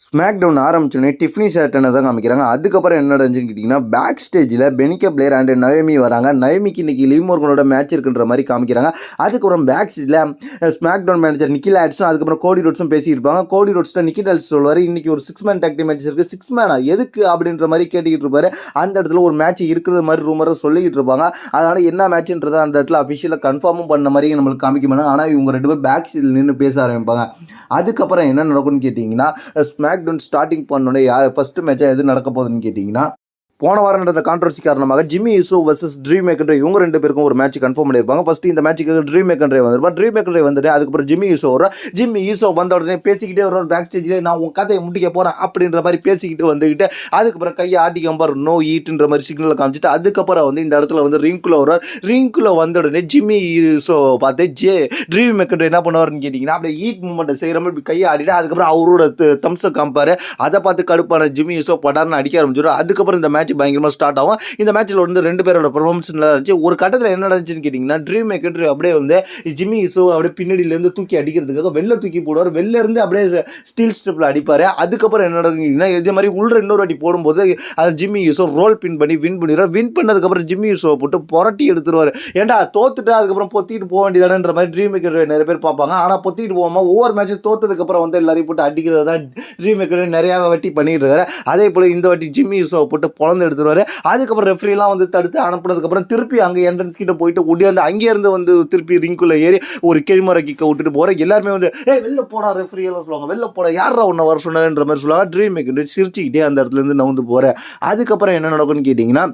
Smack down ஆரம்பிச்சோடனே Tiffany ஷேட்டனை தான் காமிக்கிறாங்க. அதுக்கப்புறம் என்ன நடந்துச்சுன்னு கேட்டிங்கன்னா, பேக் ஸ்டேஜில் பெனிகா பிளேயர் அண்ட் நயோமி வராங்க. நயோமிக்கு இன்னைக்கு லீவ் மோர்கனோட மேட்ச் இருக்குன்ற மாதிரி காமிக்கிறாங்க. அதுக்கப்புறம் பேக் ஸ்டேஜில் ஸ்மாக் டவுன் மேனேஜர் நிக்கில் ஆட்ஸும் அதுக்கப்புறம் கோடி ரோட்ஸும் பேசிட்டு இருப்பாங்க. கோடி ரோட்ஸ்ட்ட நிக்கில் ஆட்ஸ் சொல்லுவார், இன்னைக்கு ஒரு 6 மேன் டாக் டீம் மேட்ச் இருக்குது. 6 மேனா எதுக்கு அப்படின்ற மாதிரி கேட்டுக்கிட்டு இருப்பாரு. அந்த இடத்துல ஒரு மேட்ச் இருக்கிற மாதிரி ரூமரை சொல்லிக்கிட்டு இருப்பாங்க. அதனால் என்ன மேட்ச்ன்றதை அந்த இடத்துல அஃபிஷியலாக கன்ஃபார்மும் பண்ண மாதிரி நம்மளுக்கு காமிக்க மாட்டாங்க. ஆனால் இவங்க 2 பேர் பேக் ஸ்டேஜில் நின்று பேச ஆரம்பிப்பாங்க. அதுக்கப்புறம் என்ன நடக்கும்னு கேட்டிங்கன்னா, ஸ்மாக் டவுன் ஸ்டார்டிங் பண்ணோடனே ஃபர்ஸ்ட் மேட்சாக எது நடக்க போகுதுன்னு கேட்டிங்கன்னா, போன வாரம் நடந்த கான்ட்ரவர்சி காரணமாக Jimmy Uso versus dream maker இவங்க 2 பேருக்கும் ஒரு மேட்ச் கன்ஃபார்ம் பண்ணியிருப்பாங்க. ஃபர்ஸ்ட் இந்த மேட்ச்சுக்கு ட்ரீம் மேக்கர் வந்திருப்பா. ட்ரீம் மேக்கர் வந்துட்டு அதுக்கப்புறம் ஜிம்மி யூசோ வரும். ஜிம்மி யூசோ வந்த உடனே பேசிக்கிட்டே வரும். பேக் ஸ்டேஜில் நான் உன் கதையை முடிக்க போகிறேன் அப்படின்ற மாதிரி பேசிக்கிட்டு வந்துக்கிட்டு அதுக்கப்புறம் கையை ஆட்டிக்கம்பார் நோ ஈட்டுன்ற மாதிரி சிக்னலை காமிச்சிட்டு அதுக்கப்புறம் வந்து இந்த இடத்துல வந்து ரிங்குள்ள வரும். ரிங்குள்ள வந்த உடனே ஜிம்மி யூசோ பார்த்து ட்ரீம் மேக்கர் என்ன பண்ணுவார்னு கேட்டிங்கன்னா, அப்படியே ஈட் மூமெண்ட்டை செய்கிற மாதிரி கையை ஆடிட்டு அதுக்கப்புறம் அவரோட தம்ஸை காமிப்பார். அதை பார்த்து கடுப்பான ஜிம்மி யூசோ படார்னு அடிக்க ஆரம்பிச்சிடும். அதுக்கப்புறம் இந்த மேட்ச் பயங்கரமாக ஸ்டார்ட் ஆகும். இந்த மேட்ச்சில் வந்து 2 பேரோட பெர்ஃபார்மன்ஸ் நல்லா இருந்துச்சு. ஒரு கட்டத்தில் என்ன நடந்துச்சுன்னு கேட்டிங்கன்னா, ட்ரீம் மேக்கர் அப்படியே வந்து ஜிம்மி யூசோ அப்படியே பின்னாடியிலேருந்து தூக்கி அடிக்கிறதுக்காக வெளில தூக்கி போடுவார். வெளில இருந்து அப்படியே ஸ்டீல் ஸ்டெப்பில் அடிப்பார். அதுக்கப்புறம் என்ன நடக்குங்கன்னா, இதே மாதிரி உள்ள இன்னொரு வாட்டி போடும்போது அது ஜிம்மி யூசோ ரோல் பின் பண்ணி வின் பண்ணிடுவார். வின் பண்ணதுக்கப்புறம் ஜிம்மி யூசோவை போட்டு புரட்டி எடுத்துருவார். ஏன்டா தோத்துட்டு அதுக்கப்புறம் பொத்திட்டு போக வேண்டியதானன்ற மாதிரி ட்ரீம் மேக்கர் நிறைய பேர் பார்ப்பாங்க. ஆனால் பொத்திட்டு போகாமல் ஒவ்வொரு மேட்சும் தோத்ததுக்கப்புறம் வந்து எல்லாரையும் போட்டு அடிக்கிறது தான் ட்ரீம் மேக்கர் நிறையா வாட்டி பண்ணிட்டு இருக்காரு. அதே போல் இந்த வாட்டி ஜிம்மி யூசோவை போட்டு பொழந்து எடுத்துருவார். அதுக்கப்புறம் ரெஃப்ரிலாம் வந்து தடுத்து அனுப்புனதுக்கப்புறம் திருப்பி அங்கே என்ட்ரன்ஸ் கிட்ட போயிட்டு ஒடியாந்து அங்கேருந்து வந்து திருப்பி ரிங்குள்ள ஏறி ஒரு கேள்மரை கிக்க விட்டுட்டு போகிற எல்லாருமே வந்து வெளில போடா ரெஃப்ரி எல்லாம் சொல்லுவாங்க. வெளில போட யாரா உன்னை வர சொன்னதுன்ற மாதிரி சொல்லுவாங்க. ட்ரீம் மேக்கர் சிரிச்சுக்கிட்டே அந்த இடத்துல இருந்து நவுந்து போகிறேன். அதுக்கப்புறம் என்ன நடக்கும்னு கேட்டிங்கன்னா,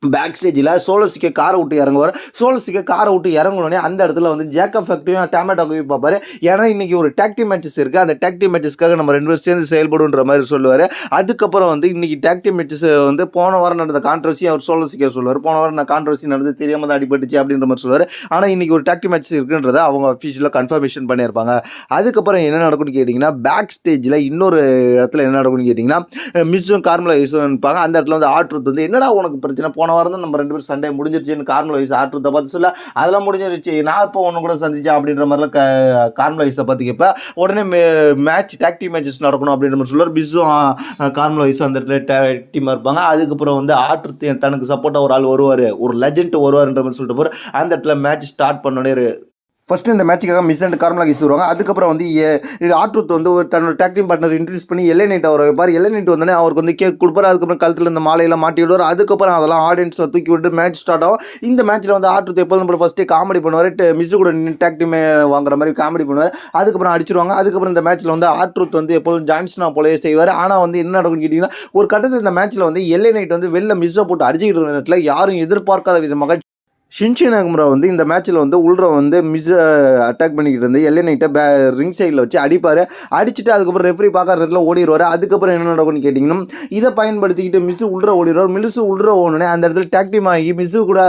பேக் ஸ்டேஜில் சோலோசிக்க காரை விட்டு இறங்குவார். சோலோசிக்க காரை விட்டு இறங்கணுன்னே அந்த இடத்துல வந்து ஜேக்கப் ஃபேக்டரியும் டேமேட்டோவையும் பார்ப்பாரு. ஏன்னா இன்றைக்கி ஒரு டாக் டீம் மேட்சஸ் இருக்குது. அந்த டாக் டீம் மேட்சஸ்க்காக நம்ம 2 பேரும் சேர்ந்து செயல்படுன்ற மாதிரி சொல்லுவார். அதுக்கப்புறம் வந்து இன்றைக்கி டாக் டீம் மேட்சஸ் வந்து போன வாரம் நடந்த கான்ட்ரவர்சி அவர் சோலோசிக்க சொல்லுவார். போன வாரம் நான் கான்ட்ரவர்சி நடந்து தெரியாமல் தான் அடிபட்டுச்சு அப்படின்ற மாதிரி சொல்லுவார். ஆனால் இன்றைக்கி ஒரு டாக் டீம் மேட்சஸ் இருக்குன்றதை அவங்க அஃபிஷியலாக கன்ஃபர்மேஷன் பண்ணியிருப்பாங்க. அதுக்கப்புறம் என்ன நடக்கும்னு கேட்டிங்கன்னா, பேக் ஸ்டேஜில் இன்னொரு இடத்துல என்ன நடக்கும்னு கேட்டிங்கன்னா, மிஸ்ஸும் கார்மலா யூஸும் இருப்பாங்க. அந்த இடத்துல வந்து ஆட்ருத் வந்து என்னடா உனக்கு பிரச்சனை, போன வாரம் தான் நம்ம 2 பேரும் சண்டே முடிஞ்சிருச்சுன்னு கார்மல் வைஸ் ஆட்ருத்தை பார்த்து சொல்ல அதெல்லாம் முடிஞ்சிருச்சு, நான் இப்போ ஒன்று கூட சந்திச்சேன் அப்படின்ற மாதிரிலாம் கார்மல் வைஸை பார்த்து கேட்பேன். உடனே மேட்ச் டாக் டீம் மேட்சஸ் நடக்கணும் அப்படின்ற மாதிரி சொல்லுவார். பிஸ்ஸும் கார்மல் வைஸும் அந்த இடத்துல டீமாக இருப்பாங்க. அதுக்கப்புறம் வந்து ஆட்ருத்து தனக்கு சப்போர்ட்டாக ஒரு ஆள் வருவார், ஒரு லெஜண்ட் வருவார்ன்ற மாதிரி சொல்லிட்டு போகிற அந்த இடத்துல மேட்ச் ஸ்டார்ட் பண்ணோடனே ஃபஸ்ட்டு இந்த மேட்சுக்காக மிஸ் அண்ட் கார்மலா யூஸ் வருவாங்க. அதுக்கப்புறம் வந்து ஆட்ருத் வந்து தன்னோட டாக் டீம் பார்ட்னர் இன்ட்ரடியூஸ் பண்ணி எல்லை நைட் அவர் வைப்பார். எல்லை நைட் வந்தோடனே அவருக்கு வந்து கேக் கொடுப்பார். அதுக்கப்புறம் கழுத்தில் இந்த மாலையெல்லாம் மாட்டி விடுவார். அதுக்கப்புறம் அதெல்லாம் ஆடியன்ஸில் தூக்கி விட்டு மேட்ச் ஸ்டார்ட் ஆகும். இந்த மேட்ச்சில் வந்து ஆட்ருத் எப்போதும் போல ஃபஸ்ட்டே காமெடி பண்ணுவார். மிஸ்ஸு கூட நின்று டாக் டீமே வாங்குற மாதிரி காமெடி பண்ணுவார். அதுக்கப்புறம் அடிச்சிருவாங்க. அதுக்கப்புறம் இந்த மேட்ச்சில் வந்து ஆட்ருத் வந்து எப்போதும் ஜான்சனா போலவே செய்வார். ஆனால் வந்து என்ன நடக்கும்னு கேட்டிங்கன்னா, ஒரு கட்டத்தில் இந்த மேட்ச்சில் வந்து எல்லை நைட் வந்து வெளில மிஸ்ஸை போட்டு அடிச்சுக்கிட்டு இருந்த நேரத்தில் யாரும் எதிர்பார்க்காத விதமாக ஷின்சி நகமுரா வந்து இந்த மேட்ச்சில் வந்து உள்ற வந்து மிஸ் அட்டாக் பண்ணிக்கிட்டு இருந்து எல்லை நைட்டை ரிங் சைடில் வச்சு அடிப்பார். அடிச்சுட்டு அதுக்கப்புறம் ரெஃப்ரி பார்க்குற இடத்துல ஓடிடுவார். அதுக்கப்புறம் என்ன நடக்கும்னு கேட்டிங்கன்னா, இதை பயன்படுத்திக்கிட்டு மிஸ் உள்ற ஓடிடுவார். மிஸ் உள்ற ஓடனே அந்த இடத்துல டாக் டீம் ஆகி மிஸ்ஸு கூட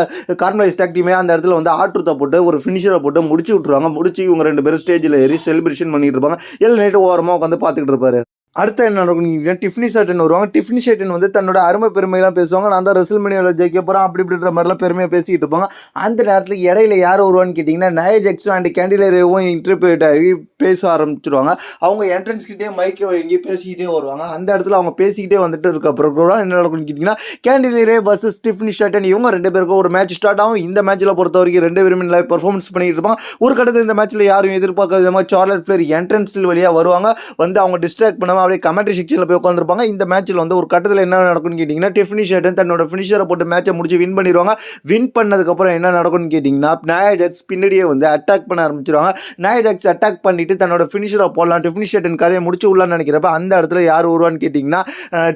கார்மலைஸ் டாக் டீமே அந்த இடத்துல வந்து ஆட்ருத்தை போட்டு ஒரு ஃபினிஷரை போட்டு முடிச்சு விட்ருவாங்க. முடிச்சு இவங்க 2 பேரும் ஸ்டேஜில் ஏறி செலிப்ரேஷன் பண்ணிட்டு இருப்பாங்க. எல்லை நைட்டு ஓரமாக உட்காந்து பார்த்துக்கிட்டு இருப்பாரு. அடுத்த என்ன நடக்கும், டிஃப்னி ஷேட்டன் வருவாங்க. டிஃப்னி ஷேட்டன் வந்து தன்னோட அருமை பெருமையெல்லாம் பேசுவாங்க. நான் தான் ரெஸ்ல்மேனியாவில் ஜெயிக்க போகிறேன் அப்படி இப்படின்ற மாதிரிலாம் பெருமையாக பேசிக்கிட்டு இருப்பாங்க. அந்த நேரத்தில் இடையில யார் வருவான்னு கேட்டிங்கன்னா, நயா ஜாக்ஸும் அண்ட் கேண்டிலேவும் இன்டர்பிரேட் ஆகி பேச ஆரம்பிச்சிருவாங்க. அவங்க என்ட்ரன்ஸ்கிட்டே மைக்கை வாங்கி பேசிக்கிட்டே வருவாங்க. அந்த இடத்துல அவங்க பேசிக்கிட்டே வந்துட்டு இருக்க அப்புறம் என்ன நடக்கும்னு கேட்டிங்கன்னா, கேண்டிலே வர்சஸ் டிஃப்னி ஷேட்டன் இவங்க 2 பேருக்கும் ஒரு மேட்ச் ஸ்டார்ட் ஆகும். இந்த மேட்ச்சில் பொறுத்த வரைக்கும் 2 பேருமே லைவ் பர்ஃபார்மன்ஸ் பண்ணிட்டு இருப்பாங்க. ஒரு கட்டத்தில் இந்த மேட்ச்சில் யாரும் எதிர்பார்க்காத விதமாக சார்லட் ஃப்ளேர் என்ட்ரன்ஸில் வழியாக வருவாங்க. வந்து அவங்க டிஸ்ட்ராக்ட் பண்ணாமல் அப்படியே கமெண்ட்ரி செக்ஷனில் போய் உட்காந்துருப்பாங்க. இந்த மேட்ச்சில் வந்து ஒரு கட்டத்தில் என்ன நடக்கும்னு கேட்டிங்கன்னா, டிஃப்னி ஷேட்டன் தன்னோட ஃபினிஷரை போட்டு மேட்சை முடிச்சு வின் பண்ணிடுவாங்க. வின் பண்ணதுக்கப்புறம் என்ன நடக்கும்னு கேட்டிங்கன்னா, நயா ஜாக்ஸ் பின்னாடியே வந்து அட்டாக் பண்ண ஆரம்பிச்சிருவாங்க. நயா ஜாக்ஸ் அட்டாக் பண்ணிட்டு தன்னோட ஃபினிஷரை போடலாம், டிஃப்னி ஷேட்டன் கதையை முடிச்சு விடலான்னு நினைக்கிறப்ப அந்த இடத்துல யார் வருவான்னு கேட்டிங்கன்னா,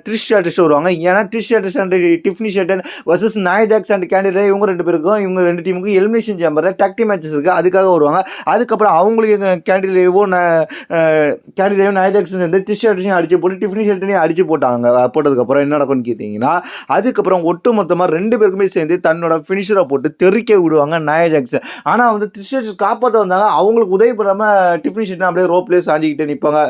ட்ரிஷ் ஸ்ட்ராட்டஸ் வருவாங்க. ஏன்னா Trish Stratus and Tiffany Stratton versus Nia Jax and கேண்டிலே இவங்க 2 பேருக்கும் இவங்க 2 டீமுக்கும் எலிமினேஷன் சேம்பரில் டாக் டீம் மேட்சஸ் இருக்குது, அதுக்காக வருவாங்க. அதுக்கப்புறம் அவங்களுக்கு கேண்டிலேவும் நயா ஜாக்ஸ் வந்து ட்ரிஷ் ஸ்ட்ராட்டஸையும் அடிச்சு போட்டு டிஃப்னி ஷேட்டனையும் அடிச்சு போட்டாங்க. போட்டதுக்கப்புறம் என்ன நடக்கும்னு கேட்டிங்கன்னா, அதுக்கப்புறம் ஒட்டு மொத்தமாக 2 பேருக்குமே சேர்ந்து தன்னோட ஃபினிஷரை போட்டு தெறிக்க விடுவாங்க நயா ஜாக்ஸ். ஆனால் வந்து ட்ரிஷ் ஸ்ட்ராட்டஸ் காப்பாற்ற வந்தாங்க. அவங்களுக்கு உதவி பண்ணாமல் டிஃப்னி ஷேட்டன் அப்படியே ரோப்லேயே சாஞ்சிக்கிட்டே நிற்பாங்க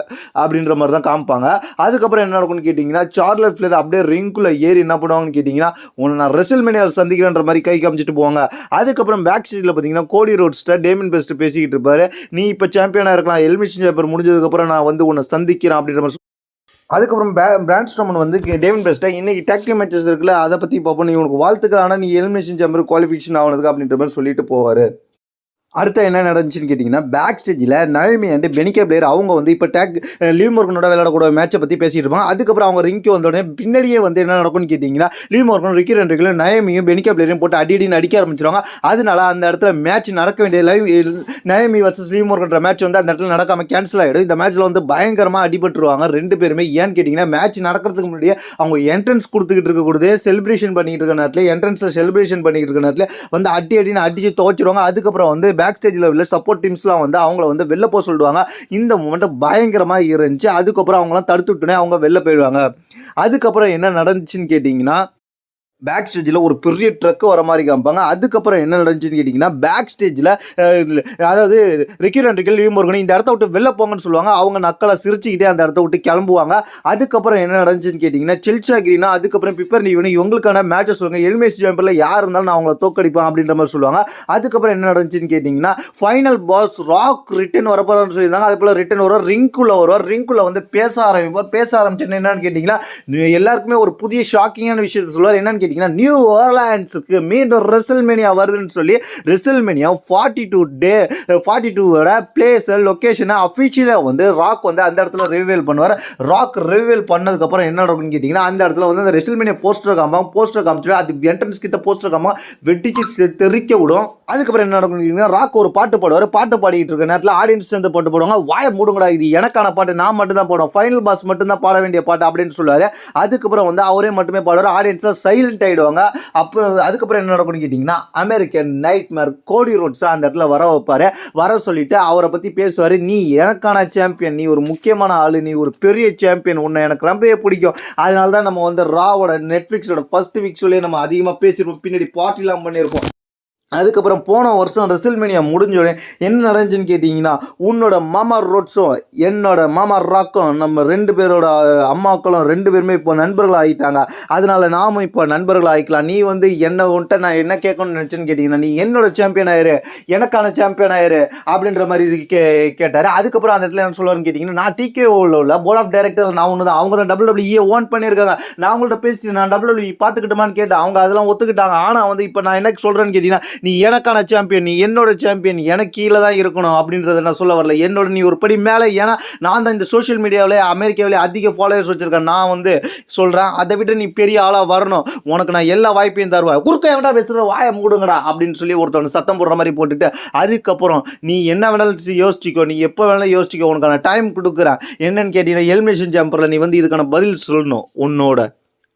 அப்படின்ற மாதிரி தான் காமிப்பாங்க. அதுக்கப்புறம் என்ன நடக்கும்னு கேட்டிங்கன்னா, சார்லட் ஃப்ளேர் அப்படியே ரிங்குள்ளே ஏறி என்ன பண்ணுவாங்கன்னு கேட்டிங்கன்னா, உன்னை நான் ரெஸ்ல்மேனியாவில் சந்திக்கிறேன்ற மாதிரி கை காமிச்சிட்டு போவாங்க. அதுக்கப்புறம் பேக் ஸ்டேஜில் பார்த்தீங்கன்னா, கோடி ரோட்ஸ்ட்ட டேமன் பெஸ்ட் பேசிக்கிட்டு இருப்பாரு. நீ இப்போ சாம்பியனாக இருக்கலாம், எலிமினேஷன் சேம்பர் முடிஞ்சதுக்கப்புறம் நான் வந்து உன்னை சந்திக்கிறேன் அப்படின்ற மாதிரி அதுக்கப்புறம் பிராண்ட் ஸ்ட்ரோமன் வந்து டேவிட் பெஸ்ட்டை இன்னைக்கு டேக் டீம் மேட்சஸ் இருக்குல்ல அதை பற்றி பார்ப்போம், நீ உனக்கு வாழ்த்துக்கள், ஆனால் நீ எலிமினேஷன் சேம்பர் குவாலிஃபிகேஷன் ஆனதுக்கு அப்படின்ற மாதிரி சொல்லிட்டு போவார். அடுத்து என்ன நடந்துச்சுன்னு கேட்டிங்கன்னா, பேக் ஸ்டேஜில் நயோமி அண்ட் பெனிகா பிளேயர் அவங்க வந்து இப்போ லீவ் மோர்கனோட விளையாடக்கூடிய மேட்சை பற்றி பேசிட்டு இருப்பாங்க. அதுக்கப்புறம் அவங்க ரிங்க்கு வந்தோடனே பின்னாடியே வந்து என்ன நடக்கும்னு கேட்டிங்கன்னா, லீவ் மோர்கன் ரிக்கி ரெண்டுகளும் நயோமியும் பெனிகா பிளேயரையும் போட்டு அடின்னு அடிக்க ஆரம்பிச்சிருவாங்க. அதனால அந்த இடத்துல மேட்ச் நடக்க வேண்டிய நயோமி வர்சஸ் லீவ் மோர்கன்ற மேட்ச் வந்து அந்த இடத்துல நடக்காமல் கேன்சல் ஆகிடும். இந்த மேட்ச்சில் வந்து பயங்கரமாக அடிபட்டுருவாங்க ரெண்டு பேருமே. ஏன்னு கேட்டிங்கன்னா, மேட்ச் நடக்கிறதுக்கு முன்னாடியே அவங்க என்ட்ரன்ஸ் கொடுத்துக்கிட்டு இருக்கக்கூடாது, செலிப்ரேஷன் பண்ணிட்டு இருக்க நேரத்தில் என்ட்ரன்ஸில் செலிப்ரேஷன் பண்ணிட்டு இருக்க நேரத்தில் வந்து அடின்னு அடித்து துவச்சிருவாங்க. அதுக்கப்புறம் வந்து பேக் ஸ்டேஜில் உள்ள சப்போர்ட் டீம்ஸ்லாம் வந்து அவங்கள வந்து வெளில போக சொல்லிடுவாங்க. இந்த மூமெண்ட் பயங்கரமாக இருந்துச்சு. அதுக்கப்புறம் அவங்களாம் தடுத்து விட்டுனே அவங்க வெளில போயிடுவாங்க. அதுக்கப்புறம் என்ன நடந்துச்சுன்னு கேட்டிங்கன்னா, பேக் ஸ்டேஜில் ஒரு பெரிய ட்ரக் வர மாதிரி காமிப்பாங்க. அதுக்கப்புறம் என்ன நடந்துச்சுன்னு கேட்டிங்கன்னா, பேக் ஸ்டேஜில் அதாவது ரிக்கி ரெண்டுகள் லீவ் மோர்கன் இந்த இடத்த விட்டு வெளில போங்கன்னு சொல்லுவாங்க. அவங்க நக்கலை சிரிச்சுக்கிட்டே அந்த இடத்த விட்டு கிளம்புவாங்க. அதுக்கப்புறம் என்ன நடந்துச்சுன்னு கேட்டிங்கன்னா, செல்சா கிரீனா அதுக்கப்புறம் பிப்பர் நீவனு இவங்களுக்கான மேட்சஸ் சொல்லுங்க, எலிமினேஷன் சேம்பரில் யார் இருந்தாலும் நான் அவங்கள தோக்கடிப்பேன் அப்படின்ற மாதிரி சொல்லுவாங்க. அதுக்கப்புறம் என்ன நடந்துச்சுன்னு கேட்டிங்கன்னா, ஃபைனல் பாஸ் ராக் ரிட்டன் வரப்போறான்னு சொல்லியிருந்தாங்க. அது போல் ரிட்டன் வருவார், ரிங்குள்ளே வந்து பேச ஆரம்பிச்சுன்னு என்னன்னு கேட்டிங்கன்னா, எல்லாருக்குமே ஒரு புதிய ஷாக்கிங்கான விஷயத்தை சொல்லுவார். என்னன்னு கேட்டிங்கன்னா, நியூ ஆர்லாண்ட்ஸுக்கு மீண்டும் ரெசல்மேனியா வருதுன்னு சொல்லி ரெசல்மேனியா 42 பிளேஸ் லொகேஷனை அஃபிஷியலாக வந்து ராக் வந்து அந்த இடத்துல ரிவீல் பண்ணுவார். ராக் ரிவீல் பண்ணதுக்கப்புறம் என்ன நடக்கும்னு கேட்டிங்கன்னா, அந்த இடத்துல வந்து அந்த ரெசல்மேனியா போஸ்டர் காமிச்சிட்டு அது என்ட்ரன்ஸ் கிட்ட போஸ்டர் வெட்டிச்சு தெறிக்க விடும். அதுக்கப்புறம் என்ன நடக்கும்னு கேட்டிங்கன்னா, ராக் ஒரு பாட்டு பாடுவார். பாட்டு பாடிட்டு இருக்க நேரத்தில் ஆடியன்ஸ் சேர்ந்து பாட்டு பாடுவாங்க. வாய மூடுங்கடா, இது எனக்கான பாட்டு, நான் மட்டும் தான் பாடுவேன், ஃபைனல் பாஸ் மட்டும் தான் பாட வேண்டிய பாட்டு அப்படின்னு சொல்லுவார். அதுக்கப்புறம் வந்து அவரே மட்டுமே பாடுவார். ஆடியன்ஸாக சைலண்ட் ஆகிடுவாங்க. அப்போ அதுக்கப்புறம் என்ன நடக்கும்னு கேட்டிங்கன்னா, அமெரிக்கன் நைட்மேர் கோடி ரோட்ஸ் அந்த இடத்துல வர வைப்பார். வர சொல்லிட்டு அவரை பற்றி பேசுவார். நீ எனக்கான சாம்பியன், நீ ஒரு முக்கியமான ஆள், நீ ஒரு பெரிய சாம்பியன், உன்னை எனக்கு ரொம்பவே பிடிக்கும். அதனால தான் நம்ம வந்து ராவோட நெட்ஃப்ளிக்ஸோட ஃபர்ஸ்ட் வீக் சொல்லி நம்ம அதிகமாக பேசியிருப்போம், பின்னாடி பார்ட்டிலாம் பண்ணியிருப்போம். அதுக்கப்புறம் போன வருஷம் ரெசல்மேனியா முடிஞ்சோடனே என்ன நடந்துச்சுன்னு கேட்டிங்கன்னா, உன்னோட மாமா ரோட்ஸும் என்னோட மாமா ராக்கும் நம்ம ரெண்டு பேரோட அம்மாக்களும் ரெண்டு பேருமே இப்போ நண்பர்கள் ஆகிட்டாங்க. அதனால நாமும் இப்போ நண்பர்கள் ஆகிக்கலாம். நீ வந்து என்ன உன்ட்ட நான் என்ன கேட்கணும்னு நினச்சேன்னு கேட்டிங்கன்னா, நீ என்னோட சாம்பியன் ஆயிரு, எனக்கான சாம்பியன் ஆயிரு அப்படின்ற மாதிரி கேட்டார். அதுக்கப்புறம் அந்த இடத்துல என்ன சொல்லுவாருன்னு கேட்டிங்கன்னா, நான் டிகேஓவில் உள்ள போர்ட் ஆஃப் டைரக்டர் நான் ஒன்று தான், அவங்க தான் WWE ஓன் பண்ணியிருக்காங்க. நான் அவங்கள்ட்ட பேசி நான் WWE பார்த்துக்கிட்டோமான்னு கேட்டேன். அவங்க அதெல்லாம் ஒத்துக்கிட்டாங்க. ஆனால் வந்து இப்போ நான் என்ன சொல்கிறேன்னு கேட்டிங்கன்னா, நீ எனக்கான சாம்பியன், நீ என்னோட சாம்பியன், எனக்கு கீழே தான் இருக்கணும் அப்படின்றத நான் சொல்ல வரல. என்னோட நீ ஒரு படி மேலே. ஏன்னா நான் தான் இந்த சோஷியல் மீடியாவிலே அமெரிக்காவிலே அதிக ஃபாலோவர்ஸ் வச்சுருக்கேன். நான் வந்து சொல்கிறேன், அதை விட நீ பெரிய ஆளாக வரணும், உனக்கு நான் எல்லா வாய்ப்பையும் தருவேன், குறுக்க எவடா பேசுகிற வாயை மூடுங்கடா அப்படின்னு சொல்லி ஒருத்தவன் சத்தம் போடுற மாதிரி போட்டுட்டு, அதுக்கப்புறம் நீ என்ன வேணாலும் யோசிச்சிக்கோ, நீ எப்போ வேணாலும் யோசிச்சிக்கோ, உனக்கான டைம் கொடுக்குறேன். என்னன்னு கேட்டீங்கன்னா, எலிமினேஷன் சேம்பரில் நீ வந்து இதுக்கான பதில் சொல்லணும். உன்னோட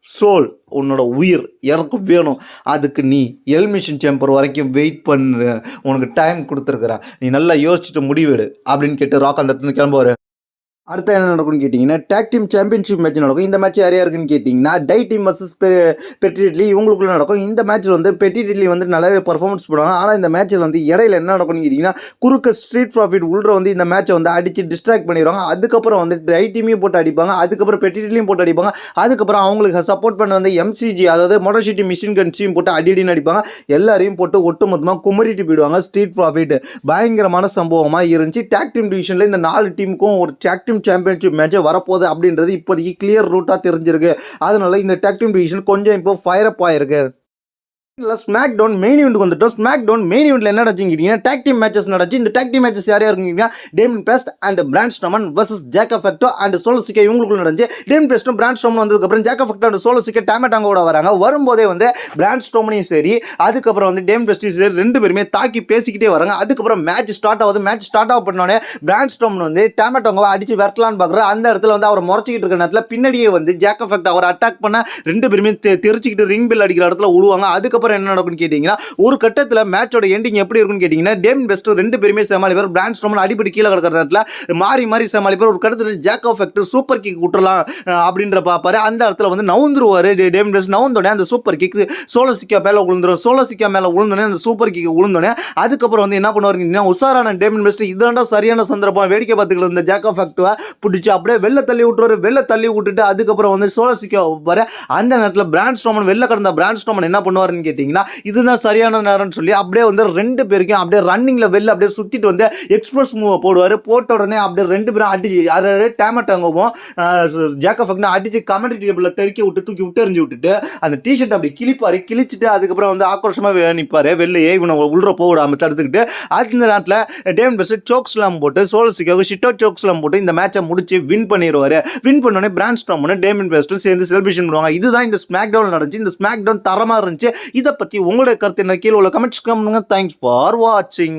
சோல், உன்னோட உயிர் எனக்கு வேணும். அதுக்கு நீ எலிமினேஷன் சேம்பர் வரைக்கும் வெயிட் பண்ணு, உனக்கு டைம் கொடுத்துருக்குற, நீ நல்லா யோசிச்சுட்டு முடிவெடு அப்படின்னு கேட்டு ராக் அந்த இடத்துல கிளம்புவார். அடுத்து என்ன நடக்கும்னு கேட்டிங்கன்னா, டேக் டீம் சாம்பியன்ஷிப் மேட்ச் நடக்கும். இந்த மேட்ச் யாரையா இருக்குன்னு கேட்டிங்கன்னா, டை டீம் வர்சஸ் பெட்டி டிட்லி இவங்களுக்குள்ள நடக்கும். இந்த மேட்ச்சில் வந்து பெட்டி டிட்லி வந்து நல்லாவே பர்ஃபார்மன்ஸ் பண்ணுவாங்க. ஆனால் இந்த மேட்ச்சில் வந்து இடையில என்ன நடக்கும்னு கேட்டிங்கன்னா, குறுக்க ஸ்ட்ரீட் ப்ராஃபிட் உள்ள வந்து இந்த மேட்சை வந்து அடித்து டிஸ்ட்ராக்ட் பண்ணிடுவாங்க. அதுக்கப்புறம் வந்து டை டீமையும் போட்டு அடிப்பாங்க, அதுக்கப்புறம் பெட்டி டிட்லியும் போட்டு அடிப்பாங்க. அதுக்கப்புறம் அவங்களுக்கு சப்போர்ட் பண்ண வந்து MCG அதாவது மோட்டார் சிட்டி மிஷின் கன்ஸையும் போட்டு அடின்னு அடிப்பாங்க. எல்லாரையும் போட்டு ஒட்டுமொத்தமாக குமரிட்டு போயிடுவாங்க ஸ்ட்ரீட் ப்ராஃபிட். பயங்கரமான சம்பவமாக இருந்துச்சு. டேக் டீம் டிவிஷனில் இந்த 4 டீமுக்கும் ஒரு டேக் டீம் சாம்பியன்ஷிப் மேட்சே வரப்போகுது அப்படின்றது இப்போதைக்கு கிளியர் ரூட்டாக தெரிஞ்சிருக்கு. அதனால இந்த டேக் டீம் டிவிஷன் கொஞ்சம் இப்போ ஃபயர் அப் ஆயிருக்கு. ஸ்மாக் டவுன் மெயின் ஈவெண்ட் வந்துட்டோம். ஸ்மாக் டவுன் மெயின் ஈவெண்ட்ல என்ன நடந்துச்சுன்னு டேக் டீம் மேட்சஸ் நடந்துச்சு. இந்த டேக் டீம் மேட்சஸ் யார் யாருன்னு Damian Priest and Braun Strowman versus Jacob Fatu and Solo Sikoa இவங்களுக்குள்ள நடந்துச்சு. டேமியன் பிரிஸ்டும் பிராண்ட் ஸ்ட்ரோமன் வந்ததுக்கு அப்புறம் Jacob Fatu and Solo Sikoa டேமட்டாங்கோட வராங்க. வரும்போதே வந்து பிராண்ட் ஸ்ட்ரோமனையும் சரி அதுக்கப்புறம் வந்து டேமியன் பிரிஸ்டையும் சரி ரெண்டு பேருமே தாக்கி பேசிக்கிட்டே வராங்க. அதுக்கப்புறம் மேட்ச் ஸ்டார்ட் ஆகுது. மேட்ச் ஸ்டார்ட் ஆக பண்ணோடனே பிராண்ட் ஸ்ட்ரோமன் வந்து டேமட்டாங்கோவை அடிச்சு விரட்டலான்னு பார்க்குறாரு. அந்த இடத்துல வந்து அவர் முறைச்சிக்கிட்டு இருக்க நேரத்தில் பின்னாடியே வந்து ஜேக்கப் ஃபெக்டோ அவர் அட்டாக் பண்ண ரெண்டு பேருமே தெரிச்சுக்கிட்டு ரிங் பெல் அடிக்கிற இடத்துல விழுவாங்க. அதுக்கப்புறம் என்ன நடக்கும்னு கேட்டீங்கன்னா, ஒரு கட்டத்தில் மேட்சோட எண்டிங் எப்படி இருக்குன்னு கேட்டீங்கன்னா, டேமியன் பிரிஸ்ட் ரெண்டு பேருமே சமாளிப்பார். பிராண்ட் ஸ்ட்ரோமன் அடிபடி கீழே கிடக்கிற நேரத்தில் மாறி சமாளிப்பார். ஒரு கட்டத்தில் ஜேக்கப் ஃபெக்டர் சூப்பர் கிக் விட்டுறலாம் அப்படின்ற பார்ப்பாரு. அந்த இடத்துல வந்து நவுந்துருவார். டேமியன் பிரிஸ்ட் நவுந்தோடனே அந்த சூப்பர் கிக் சோலோ சிக்கா மேலே விழுந்துரும். சோலோ சிக்கா மேலே விழுந்தோடனே அந்த சூப்பர் கிக் விழுந்தோடனே அதுக்கப்புறம் வந்து என்ன பண்ணுவாருங்கன்னா, உஷாரான டேமியன் பிரிஸ்ட் இதாண்டா சரியான சந்தர்ப்பம் வேடிக்கை பார்த்துக்கிட்டு இருந்த ஜேக்கப் ஃபெக்டரை பிடிச்சி அப்படியே வெளில தள்ளி விட்டுருவாரு. வெளில தள்ளி விட்டுட்டு அதுக்கப்புறம் வந்து சோலோ சிக்கா வைப்பாரு. அந்த நேரத்தில் பிராண்ட் ஸ்ட்ரோமன் வெளில கடந்த பிராண்ட் ஸ்ட்ரோமன் என்ன பண்ணுவாருன்னு கேட்டிங்கன்னா இதுதான் சரியான நேரம்னு சொல்லி அப்படியே வந்து 2 பேருக்கும் அப்படியே ரன்னிங்கில் வெளில அப்படியே சுற்றிட்டு வந்து எக்ஸ்பிரஸ் மூவை போடுவார். போட்ட உடனே அப்படியே 2 பேரும் அடிச்சு அதாவது டேமட்டாங்கவும் ஜேக்கப் ஃபக்னா அடிச்சு கமெண்ட்ரி டேபிளில் தெறிக்க விட்டு தூக்கி விட்டு எறிஞ்சு விட்டுட்டு அந்த டிஷர்ட் அப்படி கிழிச்சிட்டு அதுக்கப்புறம் வந்து ஆக்ரோஷமாக நிற்பார். வெளியே இவனை உள்ள போக விடாமல் தடுத்துக்கிட்டு அந்த நேரத்தில் டேவிட் பெஸ்ட் சோக்ஸ்லாம் போட்டு சோல்ஸுக்காக ஷிட்டோ சோக்ஸ்லாம் போட்டு இந்த மேட்சை முடிச்சு வின் பண்ணிடுவார். வின் பண்ணோடனே பிராண்ட் ஸ்ட்ராமனும் டேவிட் பெஸ்ட்டும் சேர்ந்து செலிப்ரேஷன் பண்ணுவாங்க. இதுதான் இந்த ஸ்மாக் டவுன் நடந்துச்சு. இந்த ஸ்மாக் டவுன் தரமாக இருந்துச்சு. இதை பற்றி உங்களுடைய கருத்து என்ன கீழே உள்ள கமெண்ட்ஸ் பண்ணுங்க. தேங்க்ஸ் ஃபார் வாட்சிங்.